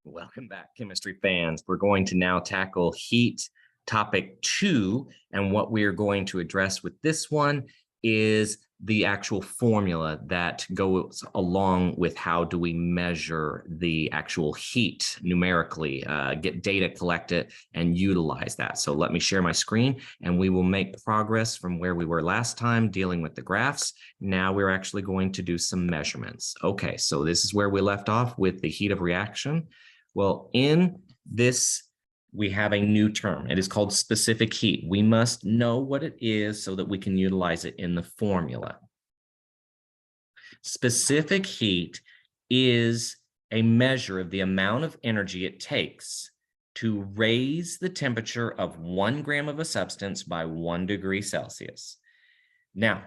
Welcome back, chemistry fans. We're going to now tackle heat topic 2. And what we are going to address with this one is the actual formula that goes along with how do we measure the actual heat numerically, get data collected and utilize that. So let me share my screen and we will make progress from where we were last time dealing with the graphs. Now we're actually going to do some measurements. Okay, so this is where we left off with the heat of reaction. Well, in this, we have a new term. It is called specific heat. We must know what it is so that we can utilize it in the formula. Specific heat is a measure of the amount of energy it takes to raise the temperature of 1 gram of a substance by 1 degree Celsius. Now,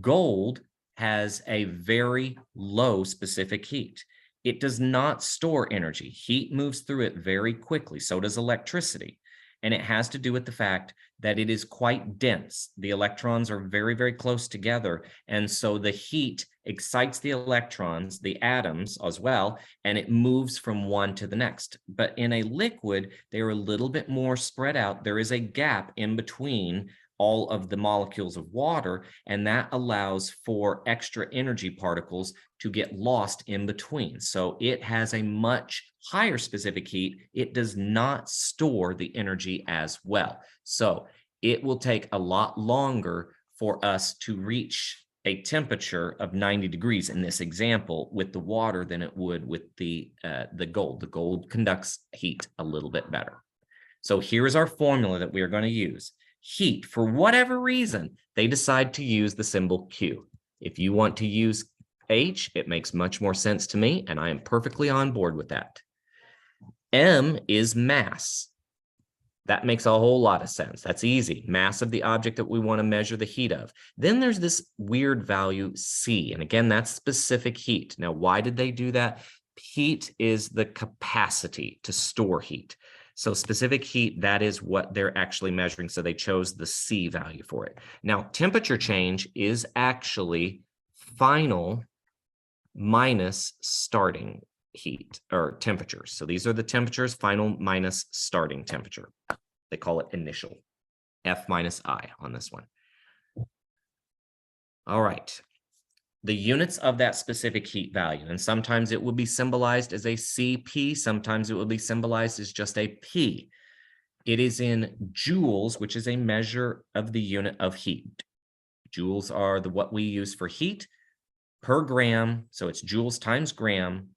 gold has a very low specific heat. It does not store energy. Heat moves through it very quickly. So does electricity. And it has to do with the fact that it is quite dense. The electrons are very, very close together. And so the heat excites the electrons, the atoms as well, and it moves from one to the next. But in a liquid, they're a little bit more spread out. There is a gap in between all of the molecules of water, and that allows for extra energy particles to get lost in between. So it has a much higher specific heat. It does not store the energy as well. So it will take a lot longer for us to reach a temperature of 90 degrees in this example with the water than it would with the gold. The gold conducts heat a little bit better. So here's our formula that we are going to use. Heat, for whatever reason, they decide to use the symbol Q. If you want to use H, it makes much more sense to me, and I am perfectly on board with that. M is mass. That makes a whole lot of sense. That's easy. Mass of the object that we want to measure the heat of. Then there's this weird value C, and again, that's specific heat. Now, why did they do that? Heat is the capacity to store heat. So specific heat, that is what they're actually measuring. So they chose the C value for it. Now, temperature change is actually final minus starting heat or temperatures. So these are the temperatures, final minus starting temperature. They call it initial, F minus I on this one. All right. The units of that specific heat value, and sometimes it will be symbolized as a CP, sometimes it will be symbolized as just a P. It is in joules, which is a measure of the unit of heat. Joules are what we use for heat per gram, so it's joules times gram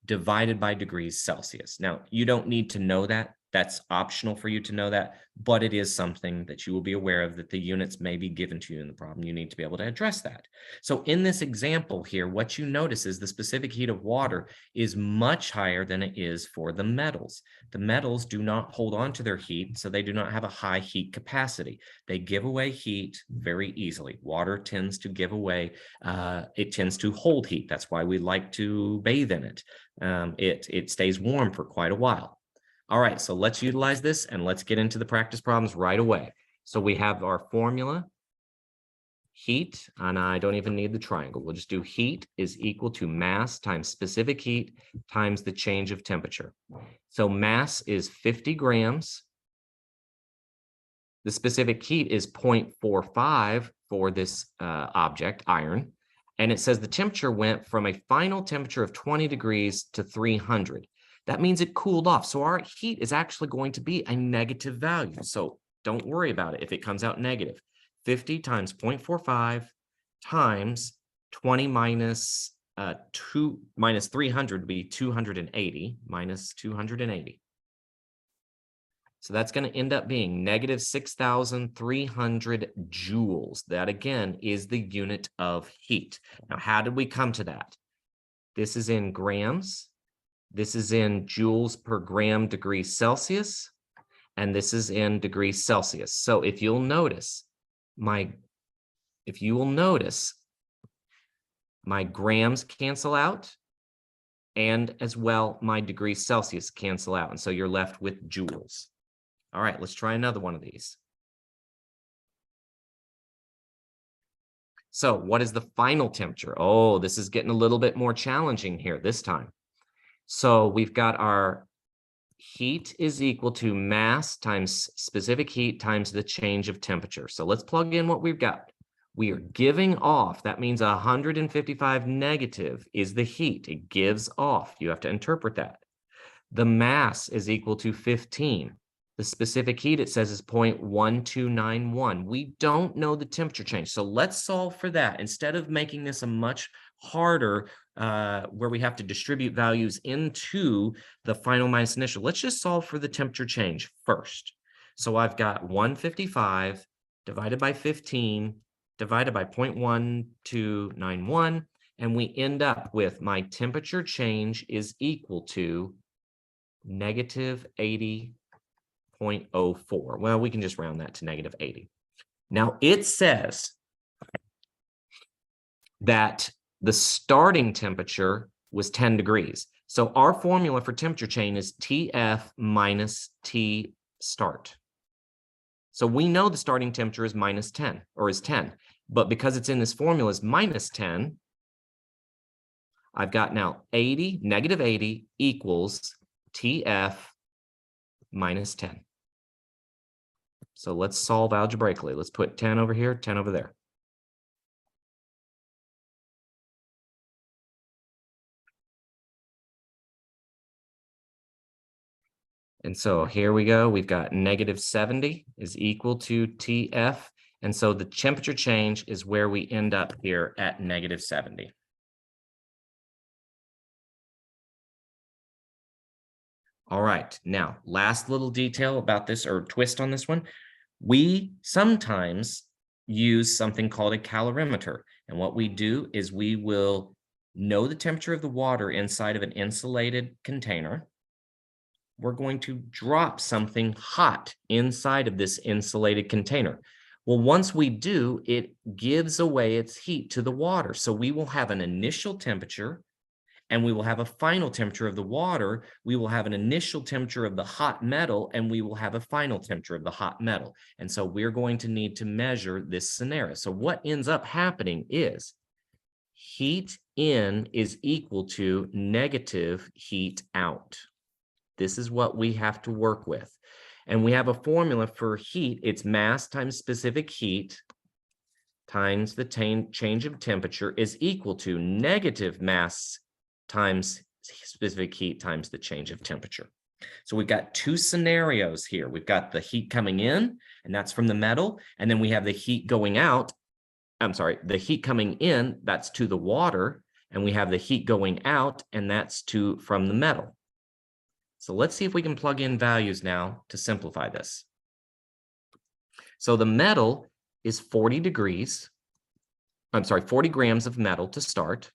divided by degrees Celsius. Now, you don't need to know that. That's optional for you to know that, but it is something that you will be aware of that the units may be given to you in the problem. You need to be able to address that. So in this example here, what you notice is the specific heat of water is much higher than it is for the metals. The metals do not hold on to their heat, so they do not have a high heat capacity. They give away heat very easily. Water tends to give away, it tends to hold heat. That's why we like to bathe in it. It stays warm for quite a while. All right, so let's utilize this and let's get into the practice problems right away. So we have our formula, heat, and I don't even need the triangle. We'll just do heat is equal to mass times specific heat times the change of temperature. So mass is 50 grams. The specific heat is 0.45 for this object, iron. And it says the temperature went from a final temperature of 20 degrees to 300. That means it cooled off. So our heat is actually going to be a negative value. So don't worry about it if it comes out negative. 50 times 0.45 times 20 minus 300 would be 280 minus 280. So that's going to end up being negative 6,300 joules. That again is the unit of heat. Now, how did we come to that? This is in grams. This is in joules per gram degrees Celsius, and this is in degrees Celsius. So if you'll notice, my grams cancel out, and as well, my degrees Celsius cancel out. And so you're left with joules. All right, let's try another one of these. So what is the final temperature? Oh, this is getting a little bit more challenging here this time. So we've got our heat is equal to mass times specific heat times the change of temperature. So let's plug in what we've got. We are giving off, that means 155 negative is the heat. It gives off. You have to interpret that. The mass is equal to 15. The specific heat, it says, is 0.1291. We don't know the temperature change. So let's solve for that. Instead of making this a much harder, where we have to distribute values into the final minus initial, let's just solve for the temperature change first. So I've got 155 divided by 15 divided by 0.1291, and we end up with my temperature change is equal to negative 80.04. Well, we can just round that to negative 80. Now it says that the starting temperature was 10 degrees. So our formula for temperature change is TF minus T start. So we know the starting temperature is minus 10 or is 10, but because it's in this formula is minus 10, I've got now 80, negative 80 equals TF minus 10. So let's solve algebraically. Let's put 10 over here, 10 over there. And so here we go. We've got negative 70 is equal to TF. And so the temperature change is where we end up here at negative 70. All right, now last little detail about this, or twist on this one. We sometimes use something called a calorimeter. And what we do is we will know the temperature of the water inside of an insulated container. We're going to drop something hot inside of this insulated container. Well, once we do, it gives away its heat to the water. So we will have an initial temperature and we will have a final temperature of the water. We will have an initial temperature of the hot metal and we will have a final temperature of the hot metal. And so we're going to need to measure this scenario. So what ends up happening is heat in is equal to negative heat out. This is what we have to work with. And we have a formula for heat. It's mass times specific heat times the change of temperature is equal to negative mass times specific heat times the change of temperature. So we've got two scenarios here. We've got the heat coming in, and that's from the metal. And then we have the heat going out. I'm sorry, the heat coming in, that's to the water. And we have the heat going out, and that's from the metal. So let's see if we can plug in values now to simplify this. So the metal is 40 degrees. I'm sorry, 40 grams of metal to start.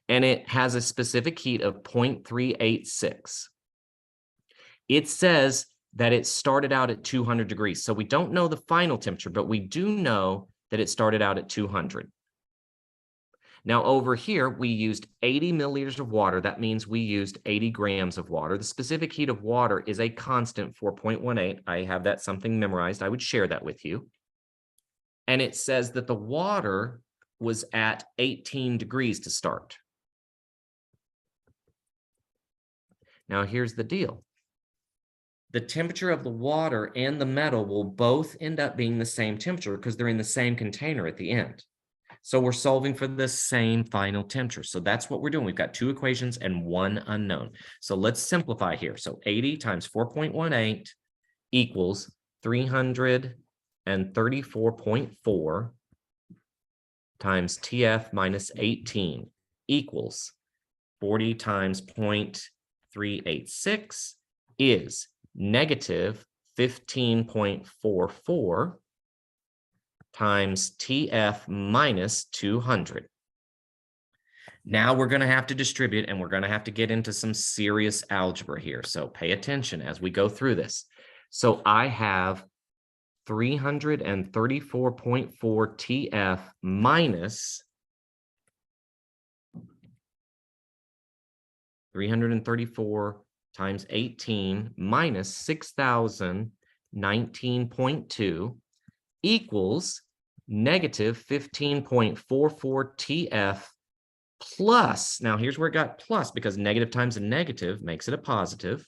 And it has a specific heat of 0.386. It says that it started out at 200 degrees. So we don't know the final temperature, but we do know that it started out at 200. Now over here, we used 80 milliliters of water. That means we used 80 grams of water. The specific heat of water is a constant 4.18. I have that something memorized. I would share that with you. And it says that the water was at 18 degrees to start. Now here's the deal. The temperature of the water and the metal will both end up being the same temperature because they're in the same container at the end. So we're solving for the same final temperature. So that's what we're doing. We've got two equations and one unknown. So let's simplify here. So 80 times 4.18 equals 334.4 times TF minus 18 equals 40 times 0.386 is negative 15.44 times TF minus 200. Now we're going to have to distribute, and we're going to have to get into some serious algebra here. So pay attention as we go through this. So I have 334.4 TF minus 334 times 18 minus 6,019.2 equals negative 15.44 TF plus, now here's where it got plus because negative times a negative makes it a positive,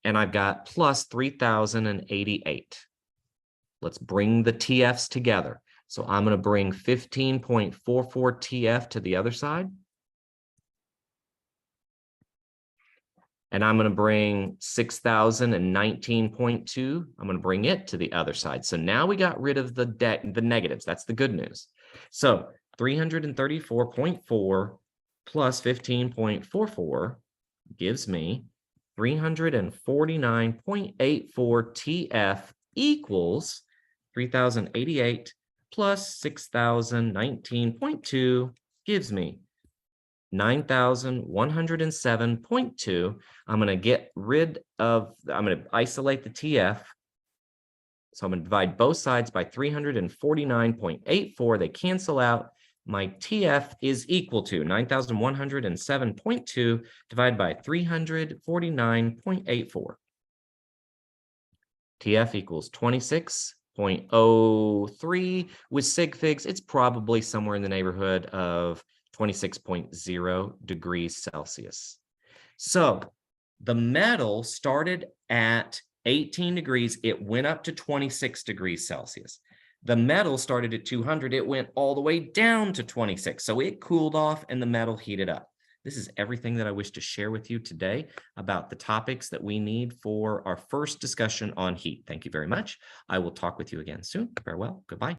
and I've got plus 3,088. Let's bring the TFs together. So I'm going to bring 15.44 TF to the other side. And I'm going to bring 6,019.2. I'm going to bring it to the other side. So now we got rid of the negatives. That's the good news. So 334.4 plus 15.44 gives me 349.84 TF equals 3,088 plus 6,019.2 gives me 9,107.2. I'm going to get rid of, I'm going to isolate the TF. So I'm going to divide both sides by 349.84. They cancel out. My TF is equal to 9,107.2 divided by 349.84. TF equals 26.03. With sig figs, it's probably somewhere in the neighborhood of 26.0 degrees Celsius. So the metal started at 18 degrees. It went up to 26 degrees Celsius. The metal started at 200. It went all the way down to 26. So it cooled off and the metal heated up. This is everything that I wish to share with you today about the topics that we need for our first discussion on heat. Thank you very much. I will talk with you again soon. Farewell. Goodbye.